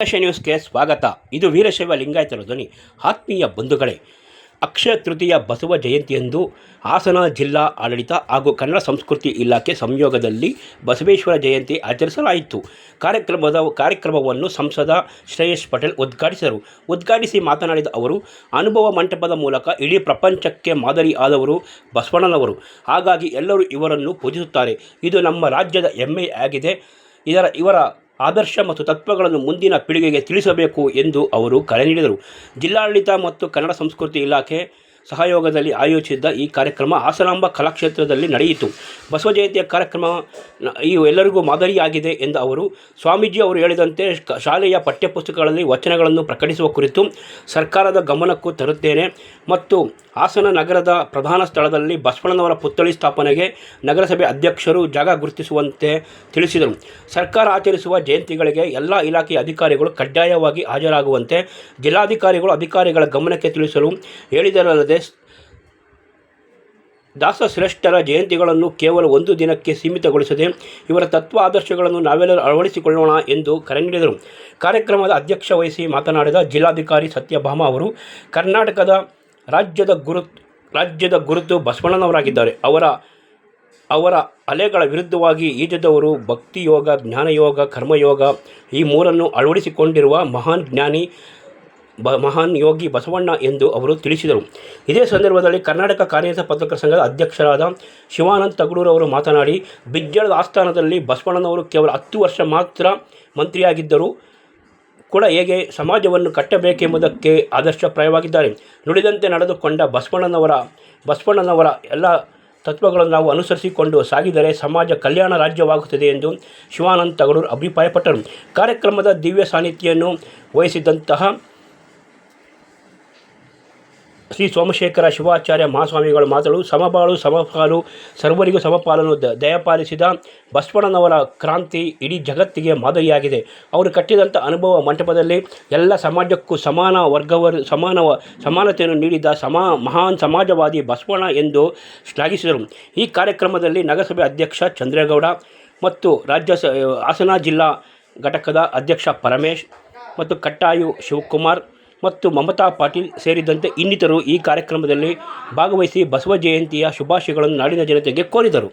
ನ್ಯೂಸ್ಗೆ ಸ್ವಾಗತ. ಇದು ವೀರಶೈವ ಲಿಂಗಾಯತರ ಧ್ವನಿ. ಆತ್ಮೀಯ ಬಂಧುಗಳೇ, ಅಕ್ಷಯ ತೃತೀಯ ಬಸವ ಜಯಂತಿಯಂದು ಹಾಸನ ಜಿಲ್ಲಾ ಆಡಳಿತ ಹಾಗೂ ಕನ್ನಡ ಸಂಸ್ಕೃತಿ ಇಲಾಖೆ ಸಂಯೋಗದಲ್ಲಿ ಬಸವೇಶ್ವರ ಜಯಂತಿ ಆಚರಿಸಲಾಯಿತು. ಕಾರ್ಯಕ್ರಮವನ್ನು ಸಂಸದ ಶ್ರೇಯಸ್ ಪಟೇಲ್ ಉದ್ಘಾಟಿಸಿ ಮಾತನಾಡಿದ ಅವರು, ಅನುಭವ ಮಂಟಪದ ಮೂಲಕ ಇಡೀ ಪ್ರಪಂಚಕ್ಕೆ ಮಾದರಿ ಆದವರು ಬಸವಣ್ಣನವರು. ಹಾಗಾಗಿ ಎಲ್ಲರೂ ಇವರನ್ನು ಪೂಜಿಸುತ್ತಾರೆ. ಇದು ನಮ್ಮ ರಾಜ್ಯದ ಹೆಮ್ಮೆಯಾಗಿದೆ. ಇವರ ಆದರ್ಶ ಮತ್ತು ತತ್ವಗಳನ್ನು ಮುಂದಿನ ಪೀಳಿಗೆಗೆ ತಿಳಿಸಬೇಕು ಎಂದು ಅವರು ಕರೆ ನೀಡಿದರು. ಜಿಲ್ಲಾಡಳಿತ ಮತ್ತು ಕನ್ನಡ ಸಂಸ್ಕೃತಿ ಇಲಾಖೆ ಸಹಯೋಗದಲ್ಲಿ ಆಯೋಜಿಸಿದ್ದ ಈ ಕಾರ್ಯಕ್ರಮ ಹಾಸನಾಂಬ ಕಲಾಕ್ಷೇತ್ರದಲ್ಲಿ ನಡೆಯಿತು. ಬಸವ ಜಯಂತಿಯ ಕಾರ್ಯಕ್ರಮ ಎಲ್ಲರಿಗೂ ಮಾದರಿಯಾಗಿದೆ ಎಂದ ಅವರು, ಸ್ವಾಮೀಜಿ ಅವರು ಹೇಳಿದಂತೆ ಶಾಲೆಯ ಪಠ್ಯಪುಸ್ತಕಗಳಲ್ಲಿ ವಚನಗಳನ್ನು ಪ್ರಕಟಿಸುವ ಕುರಿತು ಸರ್ಕಾರದ ಗಮನಕ್ಕೂ ತರುತ್ತೇನೆ ಮತ್ತು ಹಾಸನ ನಗರದ ಪ್ರಧಾನ ಸ್ಥಳದಲ್ಲಿ ಬಸವಣ್ಣನವರ ಪುತ್ಥಳಿ ಸ್ಥಾಪನೆಗೆ ನಗರಸಭೆ ಅಧ್ಯಕ್ಷರು ಜಾಗ ಗುರುತಿಸುವಂತೆ ತಿಳಿಸಿದರು. ಸರ್ಕಾರ ಆಚರಿಸುವ ಜಯಂತಿಗಳಿಗೆ ಎಲ್ಲ ಇಲಾಖೆಯ ಅಧಿಕಾರಿಗಳು ಕಡ್ಡಾಯವಾಗಿ ಹಾಜರಾಗುವಂತೆ ಜಿಲ್ಲಾಧಿಕಾರಿಗಳು ಅಧಿಕಾರಿಗಳ ಗಮನಕ್ಕೆ ತಿಳಿಸಲು ಹೇಳಿದರಲ್ಲದೆ, ದಾಸಶ್ರೇಷ್ಠರ ಜಯಂತಿಗಳನ್ನು ಕೇವಲ ಒಂದು ದಿನಕ್ಕೆ ಸೀಮಿತಗೊಳಿಸದೆ ಇವರ ತತ್ವ ಆದರ್ಶಗಳನ್ನು ನಾವೆಲ್ಲರೂ ಅಳವಡಿಸಿಕೊಳ್ಳೋಣ ಎಂದು ಕರೆ ನೀಡಿದರು. ಕಾರ್ಯಕ್ರಮದ ಅಧ್ಯಕ್ಷ ವಹಿಸಿ ಮಾತನಾಡಿದ ಜಿಲ್ಲಾಧಿಕಾರಿ ಸತ್ಯಭಾಮ ಅವರು, ಕರ್ನಾಟಕದ ರಾಜ್ಯದ ಗುರುತು ಬಸವಣ್ಣನವರಾಗಿದ್ದಾರೆ. ಅವರ ಅಲೆಗಳ ವಿರುದ್ಧವಾಗಿ ಈಜದವರು ಭಕ್ತಿಯೋಗ, ಜ್ಞಾನಯೋಗ, ಕರ್ಮಯೋಗ ಈ ಮೂರನ್ನು ಅಳವಡಿಸಿಕೊಂಡಿರುವ ಮಹಾನ್ ಯೋಗಿ ಬಸವಣ್ಣ ಎಂದು ಅವರು ತಿಳಿಸಿದರು. ಇದೇ ಸಂದರ್ಭದಲ್ಲಿ ಕರ್ನಾಟಕ ಕಾರ್ಯನಿರತ ಪತ್ರಕರ್ತರ ಸಂಘದ ಅಧ್ಯಕ್ಷರಾದ ಶಿವಾನಂದ ತಗಡೂರು ಅವರು ಮಾತನಾಡಿ, ಬಿಜ್ಜಳದ ಆಸ್ಥಾನದಲ್ಲಿ ಬಸವಣ್ಣನವರು ಕೇವಲ 10 ವರ್ಷ ಮಾತ್ರ ಮಂತ್ರಿಯಾಗಿದ್ದರೂ ಕೂಡ ಹೇಗೆ ಸಮಾಜವನ್ನು ಕಟ್ಟಬೇಕೆಂಬುದಕ್ಕೆ ಆದರ್ಶಪ್ರಾಯವಾಗಿದ್ದಾರೆ. ನುಡಿದಂತೆ ನಡೆದುಕೊಂಡ ಬಸವಣ್ಣನವರ ಎಲ್ಲ ತತ್ವಗಳನ್ನು ನಾವು ಅನುಸರಿಸಿಕೊಂಡು ಸಾಗಿದರೆ ಸಮಾಜ ಕಲ್ಯಾಣ ರಾಜ್ಯವಾಗುತ್ತದೆ ಎಂದು ಶಿವಾನಂದ ತಗಡೂರು ಅಭಿಪ್ರಾಯಪಟ್ಟರು. ಕಾರ್ಯಕ್ರಮದ ದಿವ್ಯ ಸಾನ್ನಿಧ್ಯವನ್ನು ವಹಿಸಿದಂತಹ ಶ್ರೀ ಸೋಮಶೇಖರ ಶಿವಾಚಾರ್ಯ ಮಹಾಸ್ವಾಮಿಗಳು ಮಾತನಾಡಿ, ಸಮಬಾಳು ಸಮಪಾಲು ಸರ್ವರಿಗೂ ಸಮಪಾಲನ್ನು ದಯಪಾಲಿಸಿದ ಬಸವಣ್ಣನವರ ಕ್ರಾಂತಿ ಇಡೀ ಜಗತ್ತಿಗೆ ಮಾದರಿಯಾಗಿದೆ. ಅವರು ಕಟ್ಟಿದಂಥ ಅನುಭವ ಮಂಟಪದಲ್ಲಿ ಎಲ್ಲ ಸಮಾಜಕ್ಕೂ ಸಮಾನತೆಯನ್ನು ನೀಡಿದ ಮಹಾನ್ ಸಮಾಜವಾದಿ ಬಸವಣ್ಣ ಎಂದು ಶ್ಲಾಘಿಸಿದರು. ಈ ಕಾರ್ಯಕ್ರಮದಲ್ಲಿ ನಗರಸಭೆ ಅಧ್ಯಕ್ಷ ಚಂದ್ರೇಗೌಡ ಮತ್ತು ಹಾಸನ ಜಿಲ್ಲಾ ಘಟಕದ ಅಧ್ಯಕ್ಷ ಪರಮೇಶ್ ಮತ್ತು ಕಟ್ಟಾಯು ಶಿವಕುಮಾರ್ ಮತ್ತು ಮಮತಾ ಪಾಟೀಲ್ ಸೇರಿದಂತೆ ಇನ್ನಿತರರು ಈ ಕಾರ್ಯಕ್ರಮದಲ್ಲಿ ಭಾಗವಹಿಸಿ ಬಸವ ಜಯಂತಿಯ ಶುಭಾಶಯಗಳನ್ನು ನಾಡಿನ ಜನತೆಗೆ ಕೋರಿದರು.